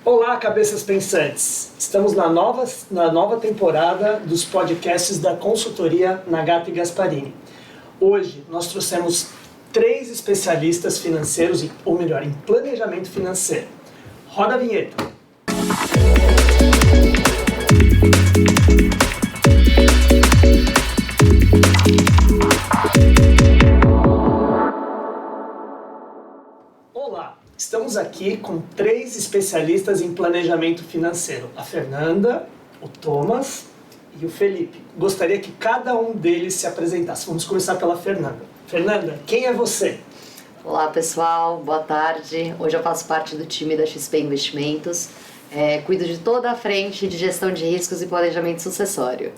Olá, cabeças pensantes! Estamos na nova temporada dos podcasts da consultoria Nagata e Gasparini. Hoje nós trouxemos 3 especialistas financeiros, ou melhor, em planejamento financeiro. Roda a vinheta! Olá! Estamos aqui com 3 especialistas em planejamento financeiro, a Fernanda, o Thomas e o Felipe. Gostaria que cada um deles se apresentasse. Vamos começar pela Fernanda. Fernanda, quem é você? Olá pessoal, boa tarde. Hoje eu faço parte do time da XP Investimentos. Cuido de toda a frente de gestão de riscos e planejamento sucessório.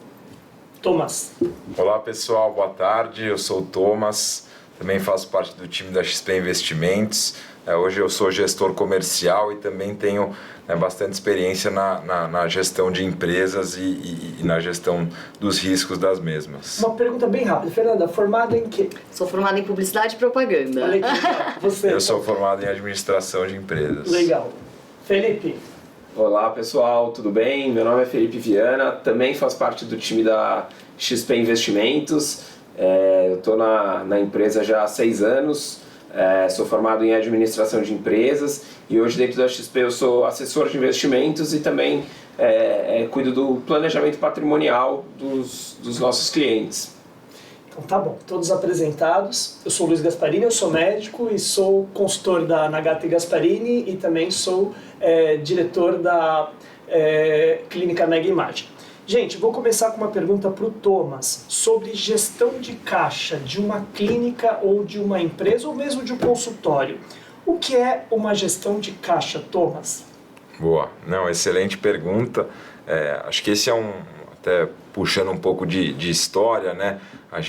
Thomas. Olá pessoal, boa tarde. Eu sou o Thomas, também faço parte do time da XP Investimentos. Hoje eu sou gestor comercial e também tenho bastante experiência na gestão de empresas e na gestão dos riscos das mesmas. Uma pergunta bem rápida. Fernanda, formada em quê? Sou formada em publicidade e propaganda. Olha que legal. Você? Eu sou formado em administração de empresas. Legal. Felipe. Olá pessoal, tudo bem? Meu nome é Felipe Viana, também faço parte do time da XP Investimentos. Eu estou na empresa já há 6 anos. Sou formado em administração de empresas e hoje dentro da XP eu sou assessor de investimentos e também cuido do planejamento patrimonial dos nossos clientes. Então tá bom, todos apresentados. Eu sou Luiz Gasparini, eu sou médico e sou consultor da Nagata e Gasparini e também sou diretor da Clínica Mega Imagem. Gente, vou começar com uma pergunta para o Thomas sobre gestão de caixa de uma clínica ou de uma empresa ou mesmo de um consultório. O que é uma gestão de caixa, Thomas? Boa, não, excelente pergunta. Acho que esse até puxando um pouco de história, né? A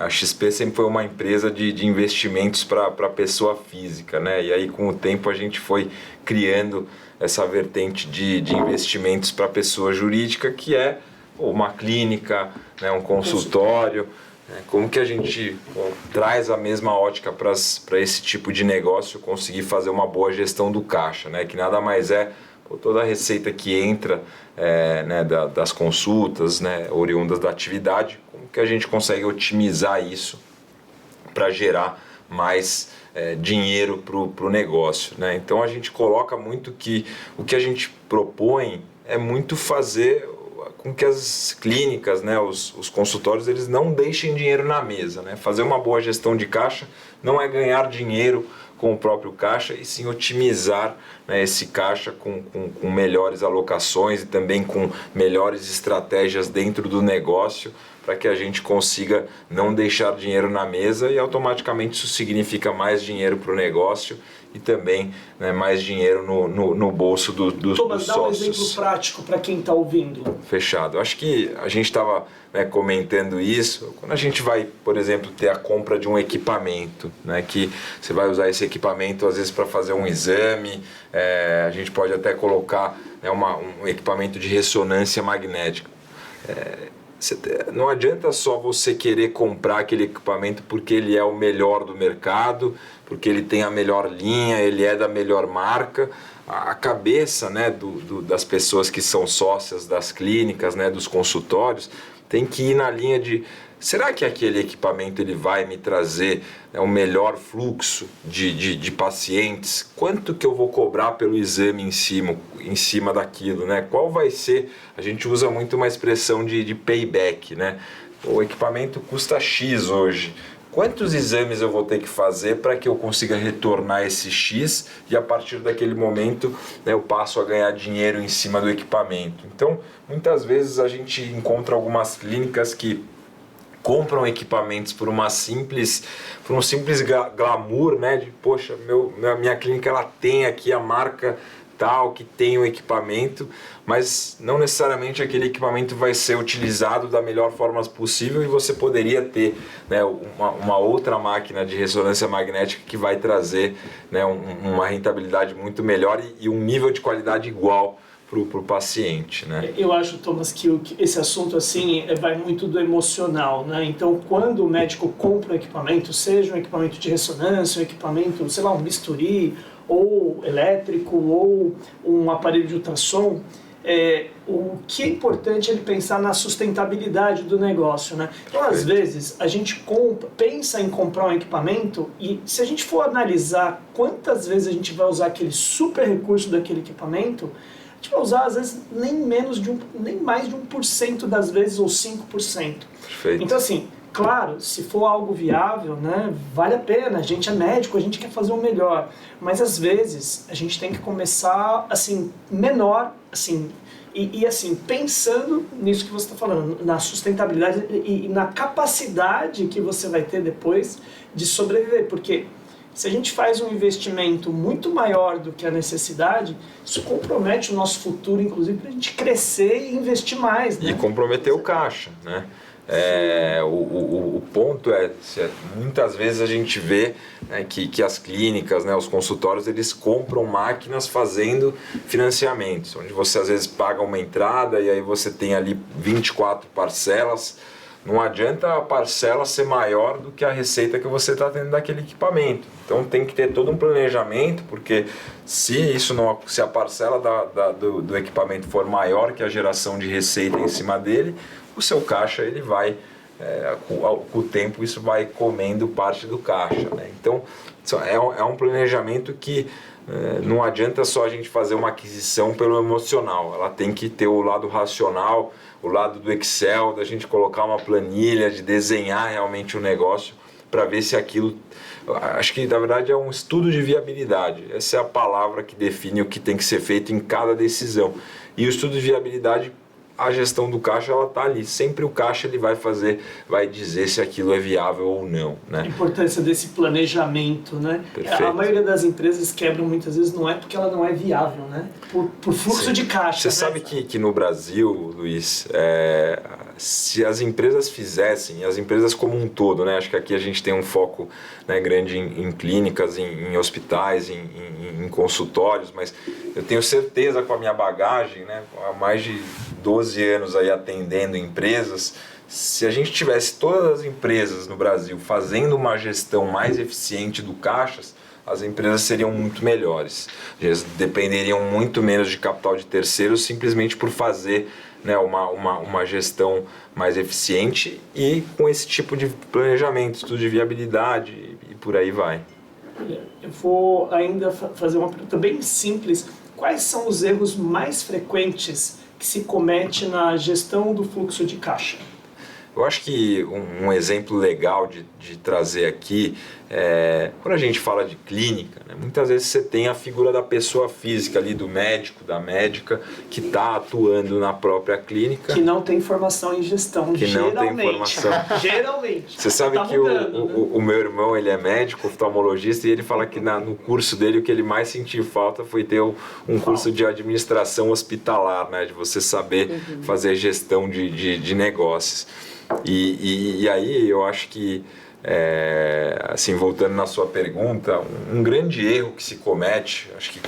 XP sempre foi uma empresa de investimentos para pessoa física, né? E aí com o tempo a gente foi criando essa vertente de investimentos para pessoa jurídica, que é uma clínica, né, um consultório. Como que a gente traz a mesma ótica para esse tipo de negócio conseguir fazer uma boa gestão do caixa, né? Que nada mais é toda a receita que entra né, das consultas, né, oriundas da atividade, como que a gente consegue otimizar isso para gerar mais dinheiro para o negócio, né? Então a gente coloca muito que o que a gente propõe é muito fazer com que as clínicas, né, os consultórios, eles não deixem dinheiro na mesa, né? Fazer uma boa gestão de caixa não é ganhar dinheiro com o próprio caixa e sim otimizar, né, esse caixa com melhores alocações e também com melhores estratégias dentro do negócio para que a gente consiga não deixar dinheiro na mesa e automaticamente isso significa mais dinheiro para o negócio e também, né, mais dinheiro no bolso dos Thomas, sócios. dá um exemplo prático para quem está ouvindo. Fechado. Acho que a gente estava comentando isso, quando a gente vai, por exemplo, ter a compra de um equipamento, né, que você vai usar esse equipamento às vezes para fazer um exame, a gente pode até colocar, né, um equipamento de ressonância magnética. Não adianta só você querer comprar aquele equipamento porque ele é o melhor do mercado, porque ele tem a melhor linha, ele é da melhor marca. A cabeça, né, das pessoas que são sócias das clínicas, né, dos consultórios, tem que ir na linha de: será que aquele equipamento ele vai me trazer, né, um melhor fluxo de pacientes? Quanto que eu vou cobrar pelo exame em cima daquilo, né? Qual vai ser? A gente usa muito uma expressão de payback, né? O equipamento custa X hoje. Quantos exames eu vou ter que fazer para que eu consiga retornar esse X e a partir daquele momento, né, eu passo a ganhar dinheiro em cima do equipamento? Então, muitas vezes a gente encontra algumas clínicas que compram equipamentos por um simples glamour, né, de poxa, minha clínica ela tem aqui a marca tal que tem o equipamento, mas não necessariamente aquele equipamento vai ser utilizado da melhor forma possível e você poderia ter, né, uma outra máquina de ressonância magnética que vai trazer, né, uma rentabilidade muito melhor e um nível de qualidade igual para o paciente, né? Eu acho, Thomas, que esse assunto assim vai muito do emocional, né? Então, quando o médico compra um equipamento, seja um equipamento de ressonância, um equipamento, sei lá, um bisturi ou elétrico, ou um aparelho de ultrassom, o que é importante é ele pensar na sustentabilidade do negócio, né? Então, às vezes, a gente pensa em comprar um equipamento e se a gente for analisar quantas vezes a gente vai usar aquele super recurso daquele equipamento, a gente vai usar, às vezes, nem mais de 1% das vezes ou 5%. Perfeito. Então, assim, claro, se for algo viável, né, vale a pena, a gente é médico, a gente quer fazer o melhor, mas às vezes a gente tem que começar, assim, menor, assim, e assim, pensando nisso que você está falando, na sustentabilidade e na capacidade que você vai ter depois de sobreviver, porque se a gente faz um investimento muito maior do que a necessidade, isso compromete o nosso futuro, inclusive, para a gente crescer e investir mais, né? E comprometer o caixa, né? O ponto muitas vezes a gente vê, né, que as clínicas, né, os consultórios, eles compram máquinas fazendo financiamentos, onde você às vezes paga uma entrada e aí você tem ali 24 parcelas. Não adianta a parcela ser maior do que a receita que você está tendo daquele equipamento. Então tem que ter todo um planejamento, porque se a parcela do equipamento for maior que a geração de receita em cima dele, o seu caixa ele vai, com o tempo isso vai comendo parte do caixa, né? Então é um planejamento que não adianta só a gente fazer uma aquisição pelo emocional, ela tem que ter o lado racional, o lado do Excel, da gente colocar uma planilha, de desenhar realmente o negócio para ver se aquilo... Acho que na verdade é um estudo de viabilidade, essa é a palavra que define o que tem que ser feito em cada decisão. E o estudo de viabilidade, a gestão do caixa, ela está ali. Sempre o caixa ele vai dizer se aquilo é viável ou não, né? A importância desse planejamento, né? Perfeito. A maioria das empresas quebram muitas vezes não é porque ela não é viável, né? Por fluxo Sim. de caixa. Você né? sabe que no Brasil, Luiz, se as empresas fizessem, as empresas como um todo, né? Acho que aqui a gente tem um foco, né, grande em clínicas, em hospitais, em consultórios, mas eu tenho certeza com a minha bagagem, né, há mais de 12 anos aí atendendo empresas, se a gente tivesse todas as empresas no Brasil fazendo uma gestão mais eficiente do caixas, as empresas seriam muito melhores. Eles dependeriam muito menos de capital de terceiros simplesmente por fazer, né, uma gestão mais eficiente e com esse tipo de planejamento, estudo de viabilidade e por aí vai. Eu vou ainda fazer uma pergunta bem simples. Quais são os erros mais frequentes que se comete na gestão do fluxo de caixa? Eu acho que um exemplo legal de trazer aqui quando a gente fala de clínica, né, muitas vezes você tem a figura da pessoa física ali, do médico, da médica, que está atuando na própria clínica. Que não tem formação em gestão, que geralmente. Não tem formação. Geralmente. Você sabe tá que mudando, né? o meu irmão, ele é médico, oftalmologista, e ele fala que no curso dele o que ele mais sentiu falta foi ter um curso de administração hospitalar, né, de você saber fazer gestão de negócios. E aí eu acho que, assim, voltando na sua pergunta, um grande erro que se comete, acho que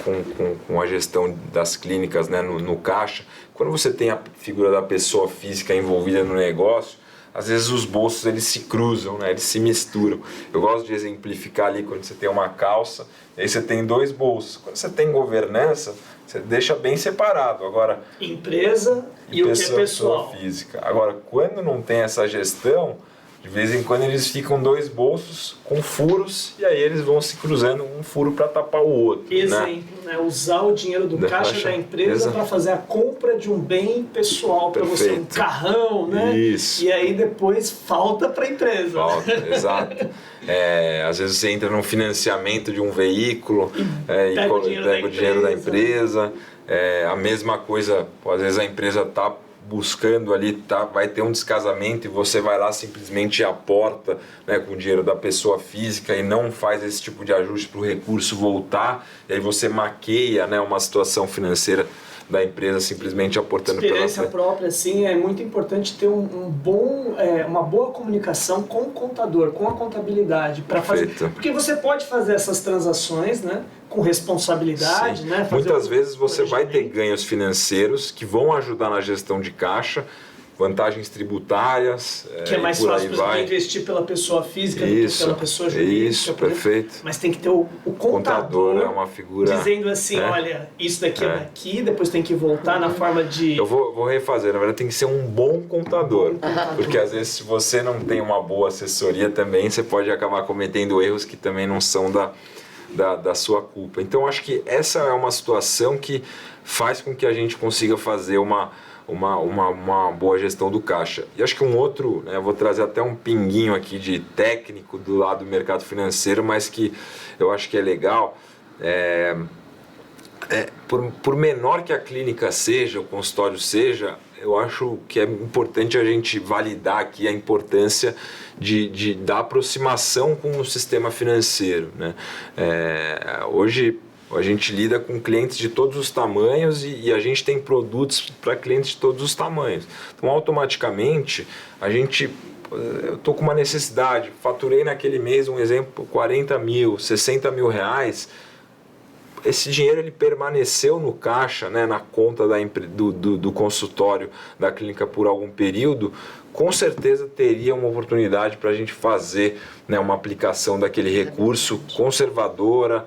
com a gestão das clínicas, né, no caixa, quando você tem a figura da pessoa física envolvida no negócio, às vezes os bolsos eles se cruzam, né, eles se misturam. Eu gosto de exemplificar ali quando você tem uma calça, aí você tem dois bolsos. Quando você tem governança, você deixa bem separado. Agora, empresa e o que é pessoal. Pessoa física. Agora, quando não tem essa gestão, de vez em quando eles ficam dois bolsos com furos e aí eles vão se cruzando, um furo para tapar o outro. Exemplo, né? Usar o dinheiro do caixa da empresa para fazer a compra de um bem pessoal para você, um carrão, né? Isso. E aí depois falta para a empresa. Falta, exato. Às vezes você entra num financiamento de um veículo e pega o dinheiro da empresa. A mesma coisa, às vezes a empresa está buscando ali, vai ter um descasamento e você vai lá simplesmente aporta, né, com o dinheiro da pessoa física e não faz esse tipo de ajuste para o recurso voltar, e aí você maqueia, né, uma situação financeira da empresa simplesmente aportando pela experiência própria, assim, é muito importante ter uma boa comunicação com o contador, com a contabilidade, para fazer, porque você pode fazer essas transações, né, com responsabilidade, né? Muitas vezes você vai ter ganhos financeiros que vão ajudar na gestão de caixa vantagens tributárias, que é mais por fácil, aí por exemplo, vai. investir pela pessoa física do que Isso, pela pessoa jurídica. isso, por exemplo. perfeito. Mas tem que ter o contador É uma figura... dizendo assim, olha, isso daqui é daqui, depois tem que voltar na forma de... Eu vou refazer, na verdade tem que ser um bom contador, porque às vezes se você não tem uma boa assessoria também, você pode acabar cometendo erros que também não são da sua culpa. Então acho que essa é uma situação que faz com que a gente consiga fazer uma boa gestão do caixa. E acho que um outro, né, vou trazer até um pinguinho aqui de técnico do lado do mercado financeiro, mas que eu acho que é legal, por menor que a clínica seja, o consultório seja, eu acho que é importante a gente validar aqui a importância da aproximação com o sistema financeiro, né? Hoje a gente lida com clientes de todos os tamanhos e a gente tem produtos para clientes de todos os tamanhos. Então, automaticamente, eu estou com uma necessidade, faturei naquele mês, um exemplo, 40 mil, 60 mil reais, esse dinheiro ele permaneceu no caixa, né, na conta do consultório da clínica por algum período, com certeza teria uma oportunidade para a gente fazer, né, uma aplicação daquele recurso conservadora,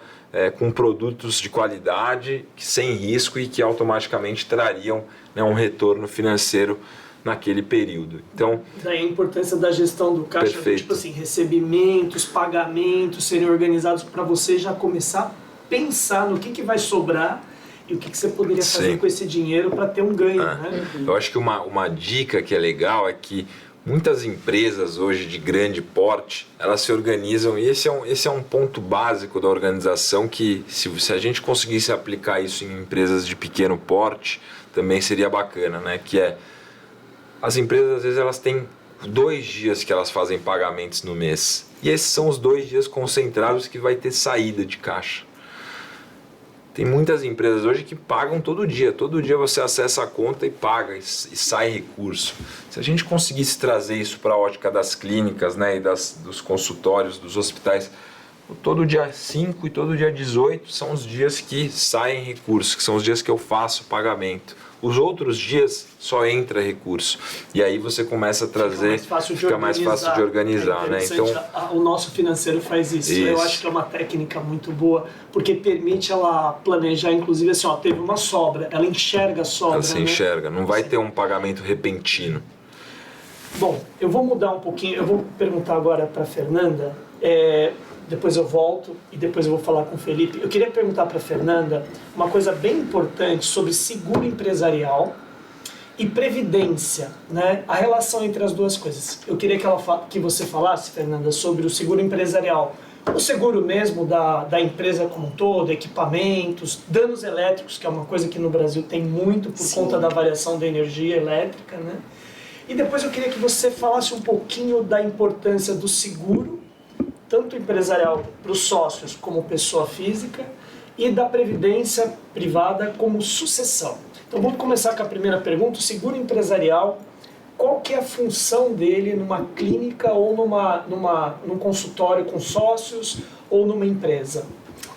com produtos de qualidade, sem risco e que automaticamente trariam, né, um retorno financeiro naquele período. Então, daí a importância da gestão do caixa, perfeito. Tipo assim, recebimentos, pagamentos serem organizados para você já começar a pensar no que vai sobrar e o que você poderia fazer com esse dinheiro para ter um ganho, né? Eu acho que uma dica que é legal é que muitas empresas hoje de grande porte, elas se organizam, e esse é um ponto básico da organização que se a gente conseguisse aplicar isso em empresas de pequeno porte, também seria bacana, né? Que as empresas às vezes elas têm 2 dias que elas fazem pagamentos no mês, e esses são os 2 dias concentrados que vai ter saída de caixa. Tem muitas empresas hoje que pagam todo dia você acessa a conta e paga e sai recurso. Se a gente conseguisse trazer isso para a ótica das clínicas, né, e dos consultórios, dos hospitais, todo dia 5 e todo dia 18 são os dias que saem recursos, que são os dias que eu faço pagamento. Os outros dias só entra recurso. E aí você começa a trazer, fica mais fácil de organizar, né? Então, o nosso financeiro faz isso. Eu acho que é uma técnica muito boa, porque permite ela planejar, inclusive assim, teve uma sobra, ela enxerga a sobra. Ela se enxerga, não vai ter um pagamento repentino. Bom, eu vou mudar um pouquinho, eu vou perguntar agora para a Fernanda, depois eu volto e depois eu vou falar com o Felipe. Eu queria perguntar para a Fernanda uma coisa bem importante sobre seguro empresarial e previdência, né? A relação entre as duas coisas. Eu queria que você falasse, Fernanda, sobre o seguro empresarial. O seguro mesmo da empresa como um todo, equipamentos, danos elétricos, que é uma coisa que no Brasil tem muito por conta da variação da energia elétrica, né? E depois eu queria que você falasse um pouquinho da importância do seguro, tanto empresarial para os sócios como pessoa física, e da previdência privada como sucessão. Então vamos começar com a primeira pergunta. O seguro empresarial, qual que é a função dele numa clínica ou num consultório com sócios ou numa empresa?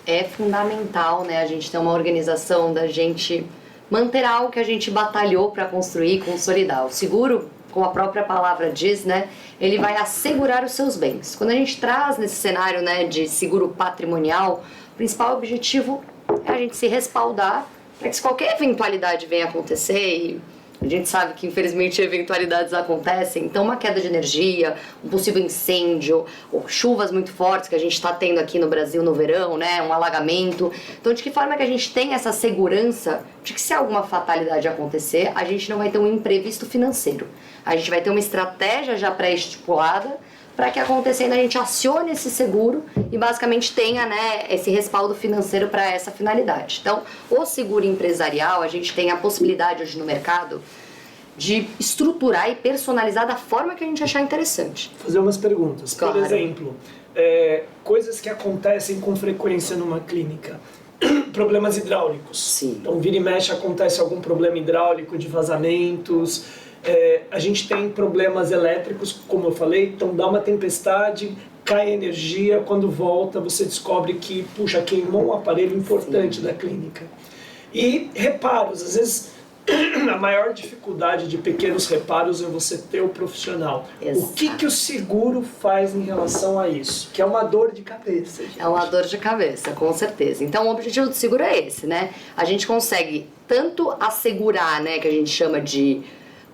É fundamental, né, a gente ter uma organização da gente manter algo que a gente batalhou para construir e consolidar. O seguro, como a própria palavra diz, né, ele vai assegurar os seus bens. Quando a gente traz nesse cenário, né, de seguro patrimonial, o principal objetivo é a gente se respaldar para que se qualquer eventualidade venha acontecer, e a gente sabe que infelizmente eventualidades acontecem, então uma queda de energia, um possível incêndio, ou chuvas muito fortes que a gente está tendo aqui no Brasil no verão, né, um alagamento. Então de que forma que a gente tem essa segurança de que se alguma fatalidade acontecer, a gente não vai ter um imprevisto financeiro. A gente vai ter uma estratégia já pré-estipulada para que acontecendo a gente acione esse seguro e basicamente tenha, né, esse respaldo financeiro para essa finalidade. Então, o seguro empresarial, a gente tem a possibilidade hoje no mercado de estruturar e personalizar da forma que a gente achar interessante. Fazer umas perguntas. Claro. Por exemplo, coisas que acontecem com frequência numa clínica. Problemas hidráulicos. Sim. Então, vira e mexe, acontece algum problema hidráulico de vazamentos. A gente tem problemas elétricos, como eu falei, então dá uma tempestade, cai energia, quando volta você descobre que, puxa, queimou um aparelho importante da clínica. E reparos, às vezes a maior dificuldade de pequenos reparos é você ter o profissional. Exato. O que o seguro faz em relação a isso? Que é uma dor de cabeça, gente. É uma dor de cabeça, com certeza. Então, o objetivo do seguro é esse, né? A gente consegue tanto assegurar, né, que a gente chama de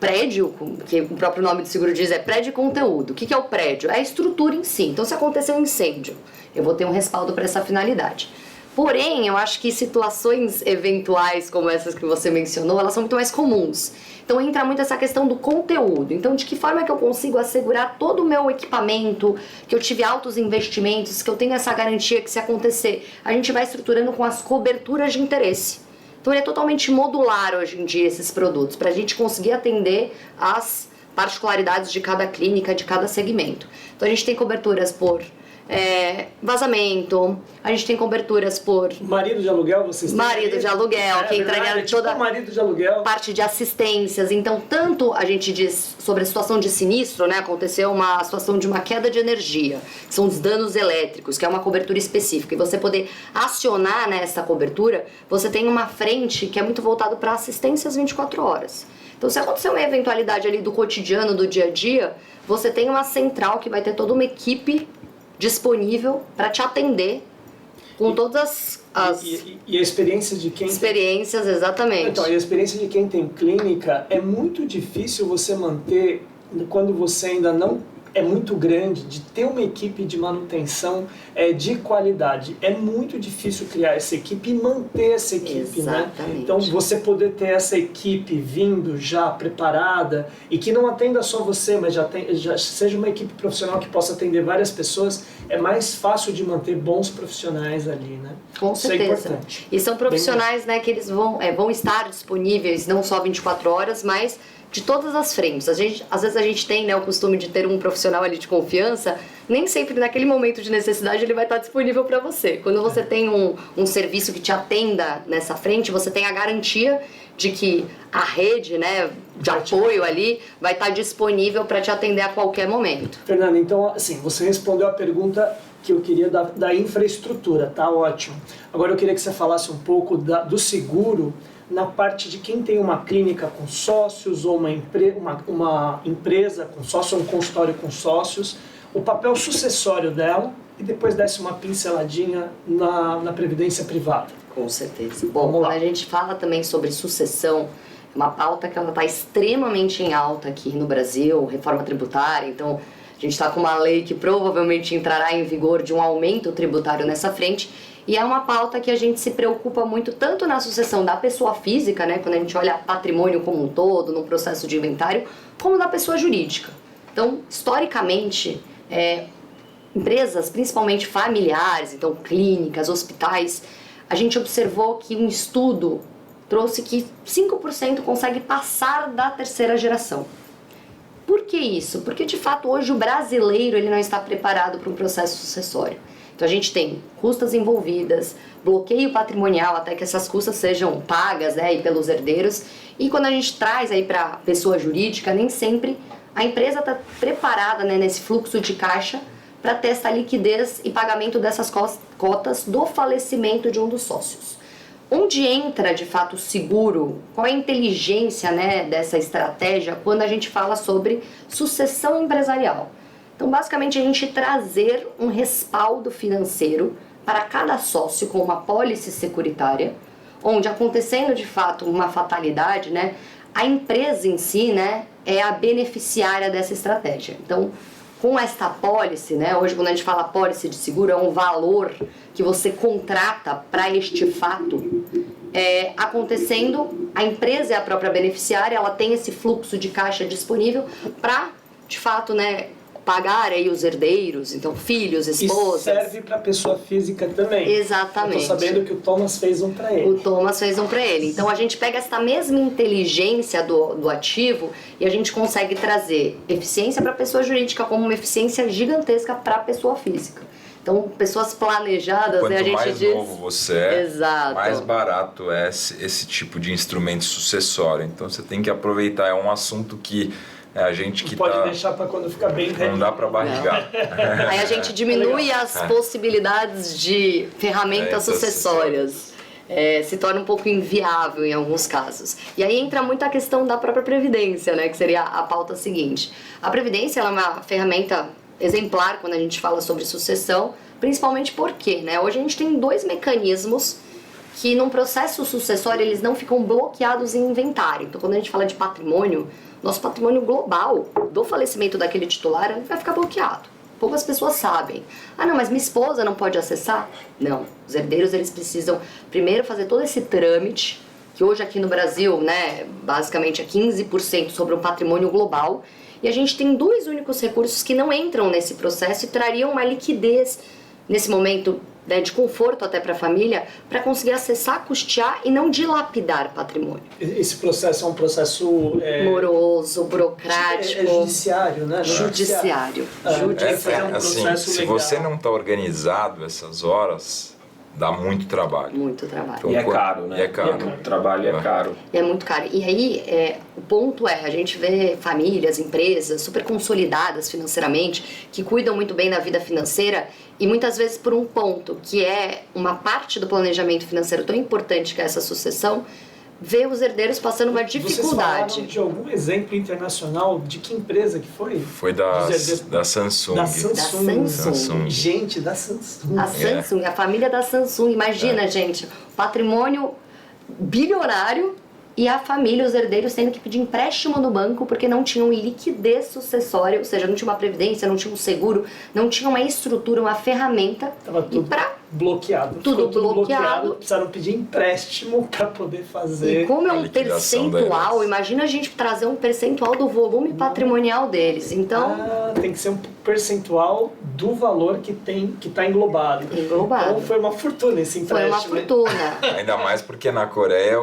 prédio, que o próprio nome do seguro diz, é prédio e conteúdo. O que é o prédio? É a estrutura em si. Então, se acontecer um incêndio, eu vou ter um respaldo para essa finalidade. Porém, eu acho que situações eventuais como essas que você mencionou, elas são muito mais comuns. Então entra muito essa questão do conteúdo. Então, de que forma que eu consigo assegurar todo o meu equipamento, que eu tive altos investimentos, que eu tenho essa garantia que se acontecer, a gente vai estruturando com as coberturas de interesse. Então ele é totalmente modular hoje em dia esses produtos, para a gente conseguir atender as particularidades de cada clínica, de cada segmento. Então a gente tem coberturas por vazamento, a gente tem coberturas por... Marido de aluguel, vocês têm? Marido de aluguel, que entrega toda marido de aluguel. parte de assistências. Então, tanto a gente diz sobre a situação de sinistro, né? Aconteceu uma situação de uma queda de energia, que são os danos elétricos, que é uma cobertura específica. E você poder acionar nessa cobertura, você tem uma frente que é muito voltado para assistências 24 horas. Então, se acontecer uma eventualidade ali do cotidiano, do dia a dia, você tem uma central que vai ter toda uma equipe disponível para te atender com todas as e a experiência de quem experiências, exatamente. Então, e a experiência de quem tem clínica é muito difícil você manter quando você ainda não é muito grande, de ter uma equipe de manutenção de qualidade. É muito difícil criar essa equipe e manter essa equipe, exatamente, né? Então, você poder ter essa equipe vindo já preparada e que não atenda só você, mas já seja uma equipe profissional que possa atender várias pessoas, é mais fácil de manter bons profisais ali, né? Com Isso certeza. é importante. E são profissionais, né, que eles vão estar disponíveis não só 24 horas, mas de todas as frentes. Às vezes a gente tem, né, o costume de ter um profissional ali de confiança, nem sempre naquele momento de necessidade ele vai estar disponível para você. Quando você tem um serviço que te atenda nessa frente, você tem a garantia de que a rede, né, de apoio ali vai estar disponível para te atender a qualquer momento. Fernanda, então, assim, você respondeu a pergunta que eu queria da infraestrutura, tá ótimo. Agora eu queria que você falasse um pouco do seguro na parte de quem tem uma clínica com sócios ou uma empresa com sócios ou um consultório com sócios, o papel sucessório dela e depois desse uma pinceladinha na previdência privada. Com certeza. Bom, quando a gente fala também sobre sucessão, é uma pauta que ela está extremamente em alta aqui no Brasil, reforma tributária, então a gente está com uma lei que provavelmente entrará em vigor de um aumento tributário nessa frente. E é uma pauta que a gente se preocupa muito tanto na sucessão da pessoa física, né, quando a gente olha patrimônio como um todo, no processo de inventário, como da pessoa jurídica. Então, historicamente, empresas, principalmente familiares, então clínicas, hospitais, a gente observou que um estudo trouxe que 5% consegue passar da terceira geração. Por que isso? Porque, de fato, hoje o brasileiro ele não está preparado para um processo sucessório. Então a gente tem custas envolvidas, bloqueio patrimonial até que essas custas sejam pagas, né, e pelos herdeiros. E quando a gente traz aí para a pessoa jurídica, nem sempre a empresa está preparada, né, nesse fluxo de caixa para ter essa liquidez e pagamento dessas cotas do falecimento de um dos sócios. Onde entra de fato o seguro? Qual é a inteligência, né, dessa estratégia quando a gente fala sobre sucessão empresarial? Então, basicamente, a gente trazer um respaldo financeiro para cada sócio com uma pólice securitária, onde, acontecendo de fato uma fatalidade, né, a empresa em si, né, é a beneficiária dessa estratégia. Então, com esta pólice, né, hoje quando a gente fala pólice de seguro, é um valor que você contrata para este fato. Acontecendo, a empresa é a própria beneficiária, ela tem esse fluxo de caixa disponível para, de fato, né, pagar aí os herdeiros, então filhos, esposas. E serve para pessoa física também. Exatamente. Eu tô sabendo que o Thomas fez um para ele. O Thomas fez um para ele. Então a gente pega essa mesma inteligência do ativo e a gente consegue trazer eficiência para a pessoa jurídica como uma eficiência gigantesca para a pessoa física. Então, pessoas planejadas, quanto né, a gente mais diz... novo você é, exato, mais barato é esse tipo de instrumento sucessório. Então você tem que aproveitar, é um assunto que a gente que pode deixar para quando ficar bem velho. Não dá para barrigar. Aí a gente diminui as possibilidades de ferramentas sucessórias. se torna um pouco inviável em alguns casos. E aí entra muito a questão da própria Previdência, né, que seria a pauta seguinte. A Previdência ela é uma ferramenta exemplar quando a gente fala sobre sucessão, principalmente porque, né, hoje a gente tem 2 mecanismos que num processo sucessório eles não ficam bloqueados em inventário. Então quando a gente fala de patrimônio, nosso patrimônio global do falecimento daquele titular vai ficar bloqueado. Poucas pessoas sabem. Ah, não, mas minha esposa não pode acessar? Não. Os herdeiros, eles precisam primeiro fazer todo esse trâmite, que hoje aqui no Brasil, né, basicamente é 15% sobre o patrimônio global, e a gente tem 2 únicos recursos que não entram nesse processo e trariam uma liquidez nesse momento, né, de conforto até para a família, para conseguir acessar, custear e não dilapidar patrimônio. Esse processo é um processo... moroso, burocrático. É judiciário, né? Judiciário. Assim, se você não está organizado essas horas, dá muito trabalho. Muito trabalho. Então, e é caro, né? E é caro. O trabalho é caro. É muito caro. E aí, o ponto é, a gente vê famílias, empresas super consolidadas financeiramente, que cuidam muito bem da vida financeira e muitas vezes por um ponto, que é uma parte do planejamento financeiro tão importante que é essa sucessão, vê os herdeiros passando uma dificuldade. Vocês falaram de algum exemplo internacional? De que empresa que foi? Foi da Samsung. Da Samsung. Samsung. Gente, da Samsung. A Samsung, a família da Samsung. Imagina, gente, patrimônio bilionário e a família, os herdeiros, tendo que pedir empréstimo no banco porque não tinham liquidez sucessória, ou seja, não tinha uma previdência, não tinha um seguro, não tinha uma estrutura, uma ferramenta. Tava tudo bloqueado. Tudo bloqueado. Precisaram pedir empréstimo para poder fazer. E como é um percentual, imagina a gente trazer um percentual do volume patrimonial deles. Então, tem que ser um percentual do valor que está englobado. Então foi uma fortuna esse empréstimo. Foi uma fortuna. Ainda mais porque na Coreia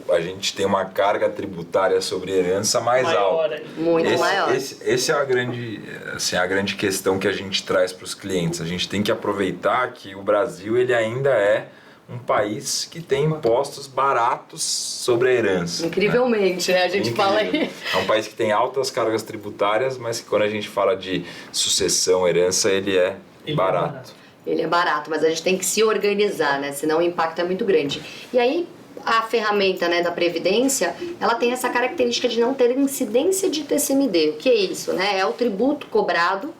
a gente tem uma carga tributária sobre herança maior alta. Muito maior. Esse é a grande questão que a gente traz para os clientes. A gente tem que aproveitar que o Brasil ele ainda é um país que tem impostos baratos sobre a herança. Incrivelmente, né? A gente fala aí. É um país que tem altas cargas tributárias, mas que quando a gente fala de sucessão, herança, ele é barato. Ele é barato, mas a gente tem que se organizar, né? Senão o impacto é muito grande. E aí, a ferramenta, né, da Previdência, ela tem essa característica de não ter incidência de TCMD. O que é isso, né? É o tributo cobrado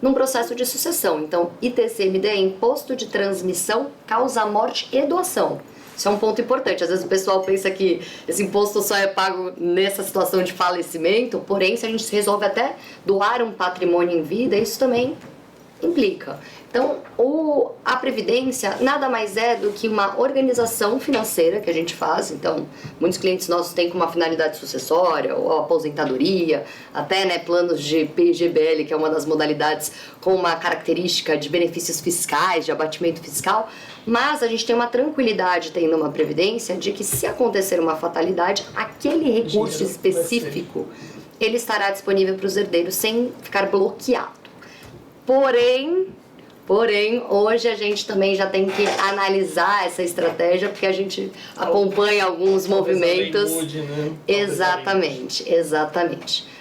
num processo de sucessão. Então, ITCMD é Imposto de Transmissão, Causa Morte e Doação. Isso é um ponto importante. Às vezes o pessoal pensa que esse imposto só é pago nessa situação de falecimento, porém, se a gente resolve até doar um patrimônio em vida, isso também implica. Então, a Previdência nada mais é do que uma organização financeira que a gente faz. Então, muitos clientes nossos têm como uma finalidade sucessória ou aposentadoria, até, né, planos de PGBL, que é uma das modalidades com uma característica de benefícios fiscais, de abatimento fiscal. Mas a gente tem uma tranquilidade tendo uma Previdência de que se acontecer uma fatalidade, aquele recurso específico, ele estará disponível para os herdeiros sem ficar bloqueado. Porém, hoje a gente também já tem que analisar essa estratégia, porque a gente acompanha alguns movimentos. Mude, né? Exatamente.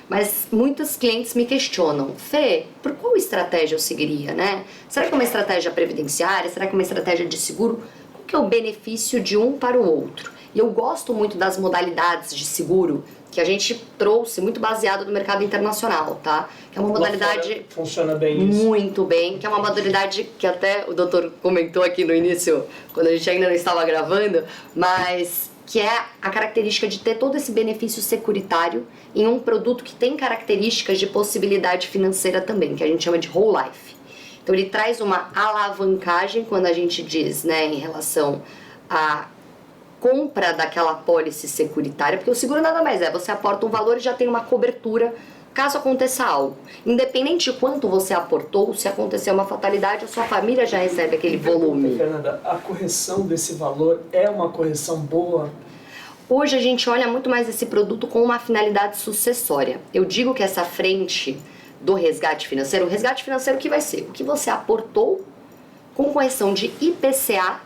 Mas muitos clientes me questionam, Fê, por qual estratégia eu seguiria, né? Será que é uma estratégia previdenciária? Será que é uma estratégia de seguro? Qual que é o benefício de um para o outro? E eu gosto muito das modalidades de seguro que a gente trouxe, muito baseado no mercado internacional, tá? Que é uma modalidade... Funciona bem isso. Muito bem, que é uma modalidade que até o doutor comentou aqui no início, quando a gente ainda não estava gravando, mas que é a característica de ter todo esse benefício securitário em um produto que tem características de possibilidade financeira também, que a gente chama de whole life. Então ele traz uma alavancagem quando a gente diz, né, em relação a compra daquela apólice securitária, porque o seguro nada mais é, você aporta um valor e já tem uma cobertura caso aconteça algo. Independente de quanto você aportou, se acontecer uma fatalidade, a sua família já recebe aquele volume. Fernanda, a correção desse valor é uma correção boa? Hoje a gente olha muito mais esse produto com uma finalidade sucessória. Eu digo que essa frente do resgate financeiro, o resgate financeiro que vai ser? O que você aportou com correção de IPCA,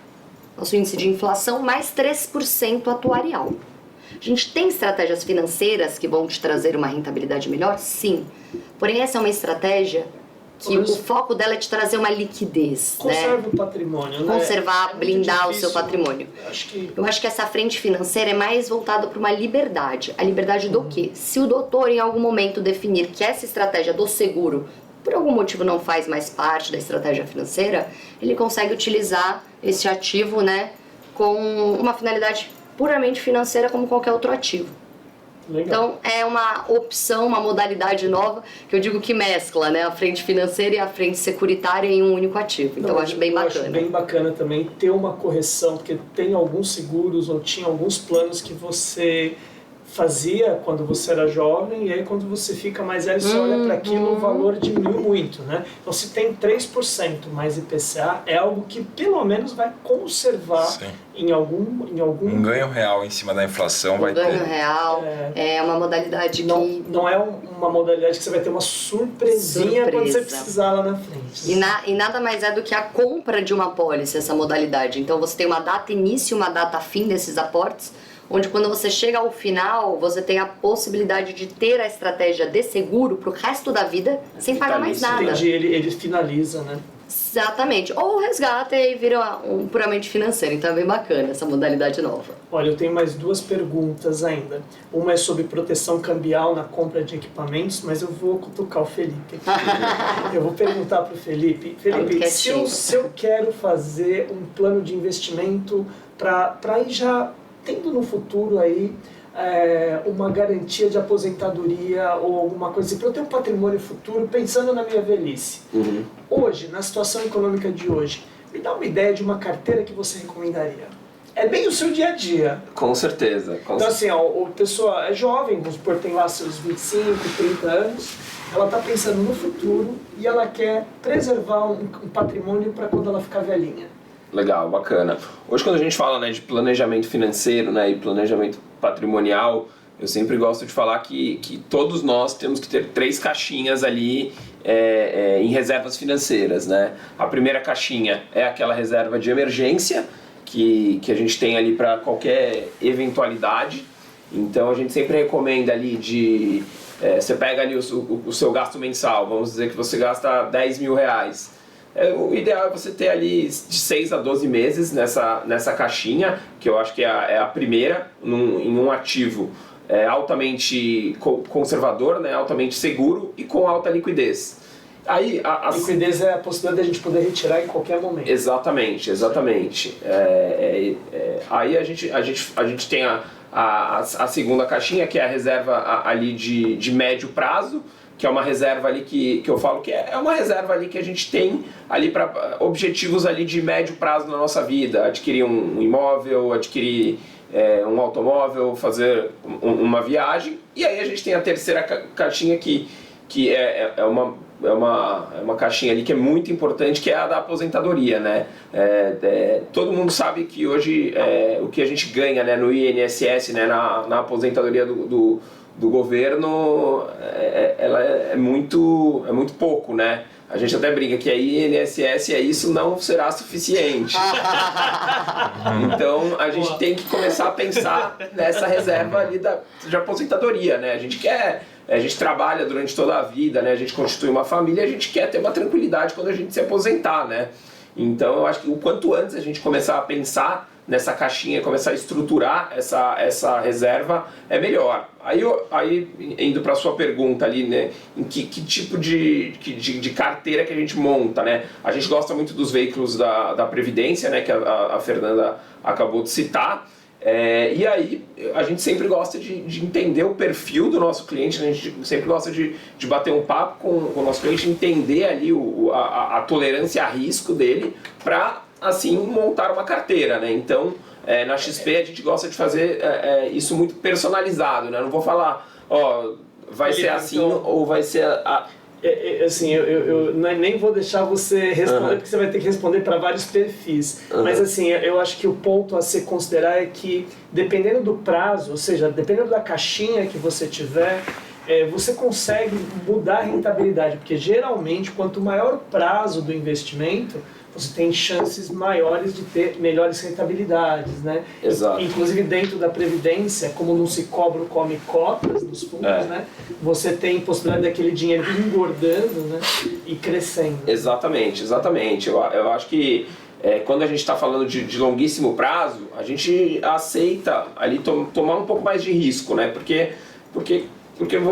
nosso índice de inflação, mais 3% atuarial. A gente tem estratégias financeiras que vão te trazer uma rentabilidade melhor? Sim. Porém, essa é uma estratégia que o foco dela é te trazer uma liquidez, Conserva né? o patrimônio, né? Conservar, blindar o seu difícil, patrimônio. Eu acho que essa frente financeira é mais voltada para uma liberdade. A liberdade do quê? Se o doutor em algum momento definir que essa estratégia do seguro por algum motivo não faz mais parte da estratégia financeira, ele consegue utilizar esse ativo, né, com uma finalidade puramente financeira como qualquer outro ativo. Legal. Então é uma opção, uma modalidade nova que eu digo que mescla, né, a frente financeira e a frente securitária em um único ativo. Então eu acho bem bacana. Eu acho bem bacana também ter uma correção, porque tem alguns seguros ou tinha alguns planos que você fazia quando você era jovem, e aí quando você fica mais velho, você olha para aquilo, o valor diminui muito, né? Então se tem 3% mais IPCA, é algo que pelo menos vai conservar em algum... Um ganho real em cima da inflação vai ter. Um ganho real é uma modalidade que... Não é uma modalidade que você vai ter uma surpresinha quando você precisar lá na frente. E nada mais é do que a compra de uma pólice, essa modalidade. Então você tem uma data início e uma data fim desses aportes, onde quando você chega ao final, você tem a possibilidade de ter a estratégia de seguro pro resto da vida, sem pagar mais nada. Entendi, ele finaliza, né? Exatamente. Ou resgata e vira um puramente financeiro. Então é bem bacana essa modalidade nova. Olha, eu tenho mais duas perguntas ainda. Uma é sobre proteção cambial na compra de equipamentos, mas eu vou cutucar o Felipe. Eu vou perguntar para o Felipe. Felipe, se eu quero fazer um plano de investimento para ir já tendo no futuro aí uma garantia de aposentadoria ou alguma coisa assim, para eu ter um patrimônio futuro pensando na minha velhice. Hoje, na situação econômica de hoje, me dá uma ideia de uma carteira que você recomendaria. É bem o seu dia a dia. Com certeza. Então assim, a pessoa é jovem, vamos supor, tem lá seus 25, 30 anos, ela está pensando no futuro e ela quer preservar um patrimônio para quando ela ficar velhinha. Legal, bacana. Hoje quando a gente fala, né, de planejamento financeiro, né, e planejamento patrimonial, eu sempre gosto de falar que todos nós temos que ter 3 caixinhas ali em reservas financeiras, né? A primeira caixinha é aquela reserva de emergência que a gente tem ali para qualquer eventualidade. Então a gente sempre recomenda ali você pega ali o seu gasto mensal, vamos dizer que você gasta 10 mil reais. O ideal é você ter ali de 6 a 12 meses nessa caixinha, que eu acho que é a primeira, em um ativo altamente conservador, né, altamente seguro e com alta liquidez. Aí, a liquidez é a possibilidade de a gente poder retirar em qualquer momento. Exatamente. Aí a gente tem a segunda caixinha, que é a reserva ali de médio prazo, que é uma reserva ali que eu falo que é uma reserva ali que a gente tem ali para objetivos ali de médio prazo na nossa vida, adquirir um imóvel, adquirir um automóvel, fazer uma viagem. E aí a gente tem a terceira caixinha que é uma caixinha ali que é muito importante, que é a da aposentadoria, né? Todo mundo sabe que hoje o que a gente ganha, né, no INSS, né, na aposentadoria do governo, ela é muito pouco, né? A gente até brinca que a INSS isso não será suficiente. Então a gente tem que começar a pensar nessa reserva ali de aposentadoria, né? A gente trabalha durante toda a vida, né? A gente constitui uma família, a gente quer ter uma tranquilidade quando a gente se aposentar, né? Então eu acho que o quanto antes a gente começar a pensar nessa caixinha, começar a estruturar essa reserva, é melhor. Aí indo para a sua pergunta ali, né, em que tipo de carteira que a gente monta, né? A gente gosta muito dos veículos da Previdência, né, que a Fernanda acabou de citar. E aí a gente sempre gosta de entender o perfil do nosso cliente, né? A gente sempre gosta de bater um papo com o nosso cliente, entender ali a tolerância a risco dele para assim montar uma carteira, né? Então na XP a gente gosta de fazer isso muito personalizado, né? Não vou falar, vai ser assim ou vai ser assim, eu nem vou deixar você responder, porque você vai ter que responder para vários perfis. Mas assim, eu acho que o ponto a se considerar é que, dependendo do prazo, ou seja, dependendo da caixinha que você tiver, você consegue mudar a rentabilidade, porque geralmente, quanto maior o prazo do investimento, você tem chances maiores de ter melhores rentabilidades, né? Exato. Inclusive dentro da Previdência, como não se cobra, come cotas nos fundos, né? Você tem possibilidade daquele dinheiro engordando, né? E crescendo. Exatamente. Eu acho que quando a gente está falando de longuíssimo prazo, a gente aceita ali tomar um pouco mais de risco, né? Porque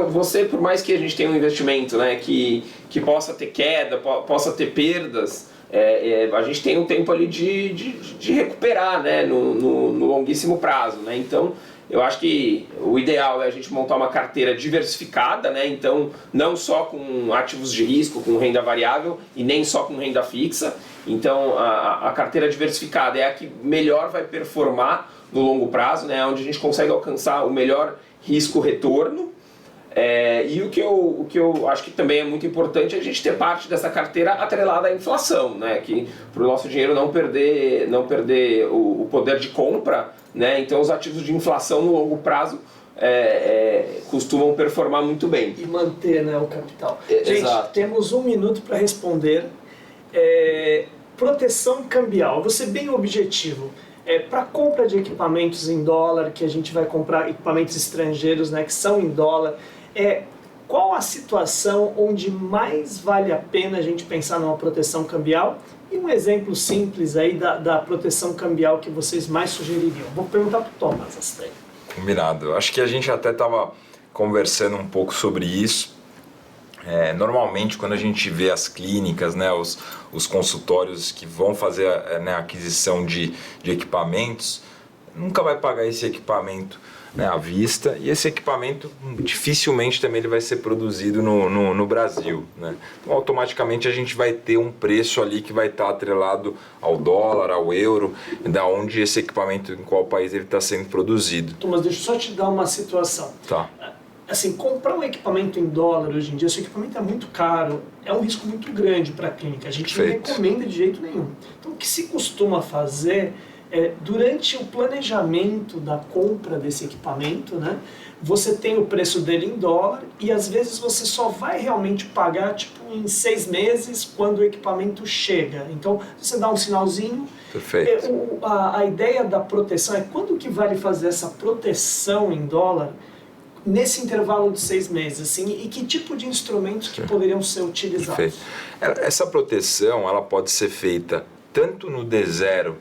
você, por mais que a gente tenha um investimento, né, que possa ter queda, possa ter perdas, a gente tem um tempo ali de recuperar, né, no longuíssimo prazo, né? Então, eu acho que o ideal é a gente montar uma carteira diversificada, né? Então, não só com ativos de risco, com renda variável e nem só com renda fixa. Então, a carteira diversificada é a que melhor vai performar no longo prazo, né? Onde a gente consegue alcançar o melhor risco-retorno. E o que eu acho que também é muito importante é a gente ter parte dessa carteira atrelada à inflação, né? Que para o nosso dinheiro não perder o poder de compra, né? Então os ativos de inflação no longo prazo costumam performar muito bem. E manter, né, o capital. Gente, Exato. temos 1 minuto para responder. Proteção cambial, vou ser bem objetivo. Para compra de equipamentos em dólar, que a gente vai comprar equipamentos estrangeiros, né, que são em dólar, qual a situação onde mais vale a pena a gente pensar numa proteção cambial? E um exemplo simples aí da proteção cambial que vocês mais sugeririam. Vou perguntar para o Thomas essa daí. Combinado. Acho que a gente até estava conversando um pouco sobre isso. Normalmente, quando a gente vê as clínicas, né, os consultórios que vão fazer a aquisição de equipamentos, nunca vai pagar esse equipamento, né, à vista, e esse equipamento dificilmente também ele vai ser produzido no Brasil, né? Então, automaticamente a gente vai ter um preço ali que vai estar atrelado ao dólar, ao euro, da onde esse equipamento, em qual país ele está sendo produzido. Thomas, deixa eu só te dar uma situação. Tá. Assim, comprar um equipamento em dólar hoje em dia, se o equipamento é muito caro, é um risco muito grande para a clínica. A gente Perfeito. não recomenda de jeito nenhum. Então, o que se costuma fazer durante o planejamento da compra desse equipamento, né, você tem o preço dele em dólar e às vezes você só vai realmente pagar tipo em 6 meses quando o equipamento chega. Então, você dá um sinalzinho. Perfeito. A ideia da proteção é quando que vale fazer essa proteção em dólar nesse intervalo de 6 meses, assim, e que tipo de instrumentos que poderiam ser utilizados? Perfeito. Essa proteção ela pode ser feita tanto no D0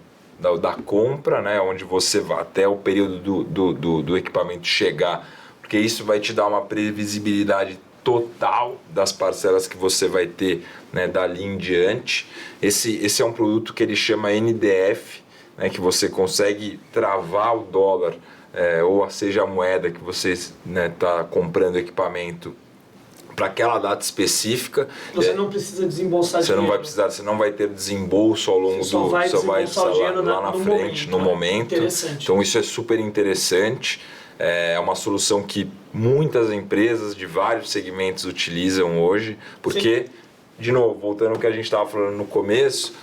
da compra, né, onde você vai até o período do equipamento chegar, porque isso vai te dar uma previsibilidade total das parcelas que você vai ter, né, dali em diante. Esse é um produto que ele chama NDF, né, que você consegue travar o dólar, ou seja a moeda que você está comprando equipamento para aquela data específica. Você não precisa desembolsar dinheiro. Não vai precisar, você não vai ter desembolso ao longo Você só vai desembolsar o dinheiro lá na frente, no momento. Interessante. Então isso é super interessante. É uma solução que muitas empresas de vários segmentos utilizam hoje, porque, de novo, voltando ao que a gente estava falando no começo,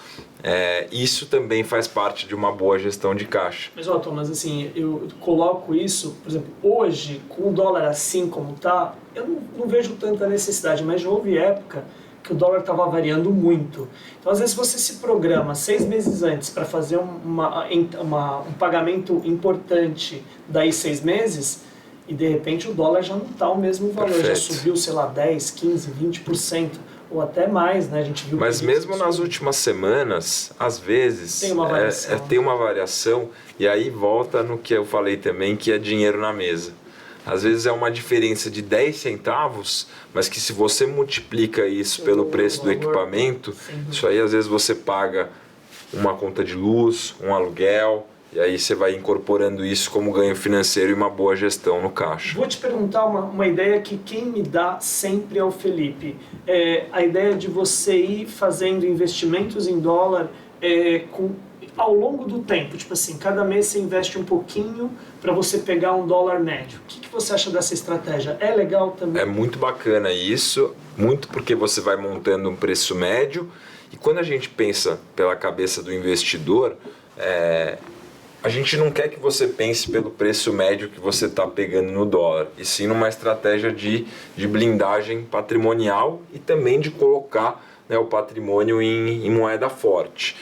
isso também faz parte de uma boa gestão de caixa. Mas, Thomas, assim, eu coloco isso, por exemplo, hoje, com o dólar assim como está, eu não vejo tanta necessidade, mas já houve época que o dólar estava variando muito. Então, às vezes, você se programa 6 meses antes para fazer um pagamento importante daí 6 meses, e de repente o dólar já não está o mesmo valor, Perfeito. Já subiu, sei lá, 10, 15, 20%. Ou até mais, né? A gente viu. Mas mesmo nas últimas semanas, às vezes tem uma variação. Tem uma variação, e aí volta no que eu falei também, que é dinheiro na mesa. Às vezes é uma diferença de 10 centavos, mas que se você multiplica isso pelo preço do equipamento, isso aí às vezes você paga uma conta de luz, um aluguel, e aí você vai incorporando isso como ganho financeiro e uma boa gestão no caixa. Vou te perguntar uma ideia que quem me dá sempre é o Felipe. A ideia de você ir fazendo investimentos em dólar ao longo do tempo. Tipo assim, cada mês você investe um pouquinho para você pegar um dólar médio. O que você acha dessa estratégia? É legal também? É muito bacana isso, muito porque você vai montando um preço médio, e quando a gente pensa pela cabeça do investidor, a gente não quer que você pense pelo preço médio que você está pegando no dólar, e sim numa estratégia de blindagem patrimonial e também de colocar né, o patrimônio em moeda forte.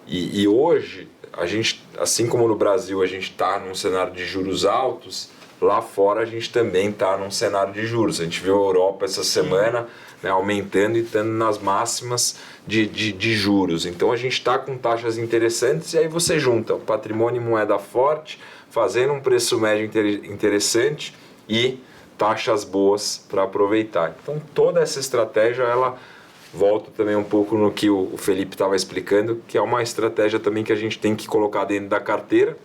E hoje, a gente, assim como no Brasil a gente está num cenário de juros altos, lá fora a gente também está num cenário de juros. A gente viu a Europa essa semana, né, aumentando e estando nas máximas de juros. Então a gente está com taxas interessantes e aí você junta o patrimônio em moeda forte, fazendo um preço médio interessante e taxas boas para aproveitar. Então toda essa estratégia, ela volta também um pouco no que o Felipe estava explicando, que é uma estratégia também que a gente tem que colocar dentro da carteira.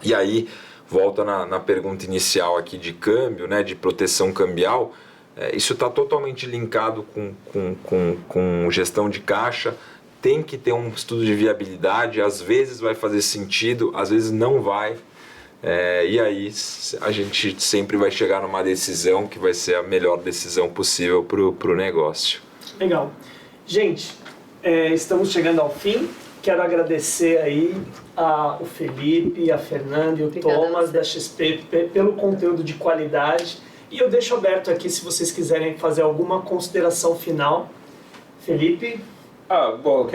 E aí volta na pergunta inicial aqui de câmbio, né, de proteção cambial. Isso está totalmente linkado com gestão de caixa. Tem que ter um estudo de viabilidade, às vezes vai fazer sentido, às vezes não vai. E aí a gente sempre vai chegar numa decisão que vai ser a melhor decisão possível para o negócio. Legal. Gente, estamos chegando ao fim. Quero agradecer aí o Felipe, a Fernanda e o Thomas da XP pelo conteúdo de qualidade. E eu deixo aberto aqui se vocês quiserem fazer alguma consideração final. Felipe? Bom,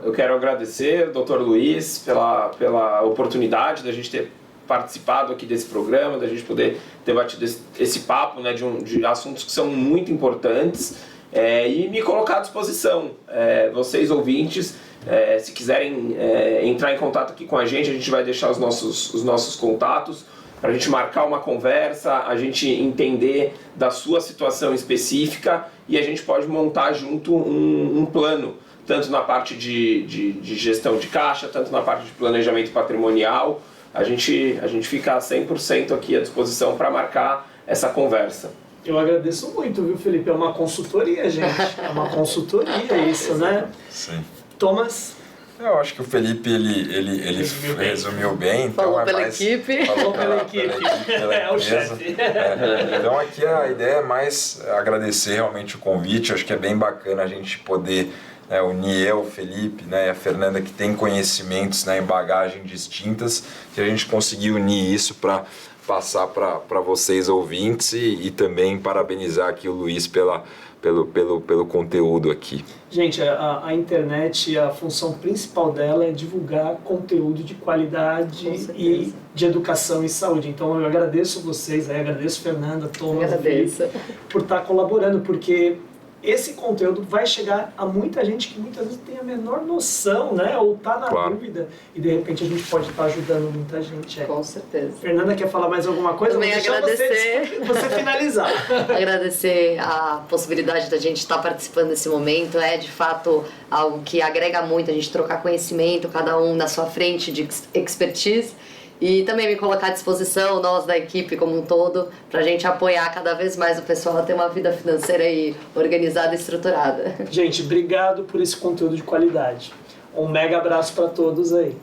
eu quero agradecer ao Dr. Luiz pela oportunidade da gente ter participado aqui desse programa, da gente poder ter batido esse papo, né, de assuntos que são muito importantes, e me colocar à disposição. Vocês ouvintes, se quiserem entrar em contato aqui com a gente vai deixar os nossos contatos para a gente marcar uma conversa, a gente entender da sua situação específica e a gente pode montar junto um plano, tanto na parte de gestão de caixa, tanto na parte de planejamento patrimonial. A gente fica 100% aqui à disposição para marcar essa conversa. Eu agradeço muito, viu, Felipe? É uma consultoria, gente. É uma consultoria isso, né? Sim. Thomas? Eu acho que o Felipe ele resumiu bem. Então falou pela equipe. Falou pela equipe. É o chefe. Então aqui a ideia é mais agradecer realmente o convite. Acho que é bem bacana a gente poder unir o Felipe, né, e a Fernanda, que tem conhecimentos, né, em bagagem distintas, que a gente conseguiu unir isso para passar para vocês ouvintes e também parabenizar aqui o Luiz pelo conteúdo aqui. Gente, a internet, a função principal dela é divulgar conteúdo de qualidade e de educação e saúde. Então eu agradeço vocês, agradeço Fernanda, Thomas, Felipe, por estar colaborando, porque esse conteúdo vai chegar a muita gente que muitas vezes tem a menor noção, né? Ou está na dúvida e de repente a gente pode estar ajudando muita gente. Com certeza. Fernanda, quer falar mais alguma coisa? Também agradecer. Você finalizar. Agradecer a possibilidade da gente estar participando desse momento. É de fato algo que agrega muito, a gente trocar conhecimento, cada um na sua frente de expertise. E também me colocar à disposição, nós da equipe como um todo, para a gente apoiar cada vez mais o pessoal a ter uma vida financeira aí organizada e estruturada. Gente, obrigado por esse conteúdo de qualidade. Um mega abraço para todos aí.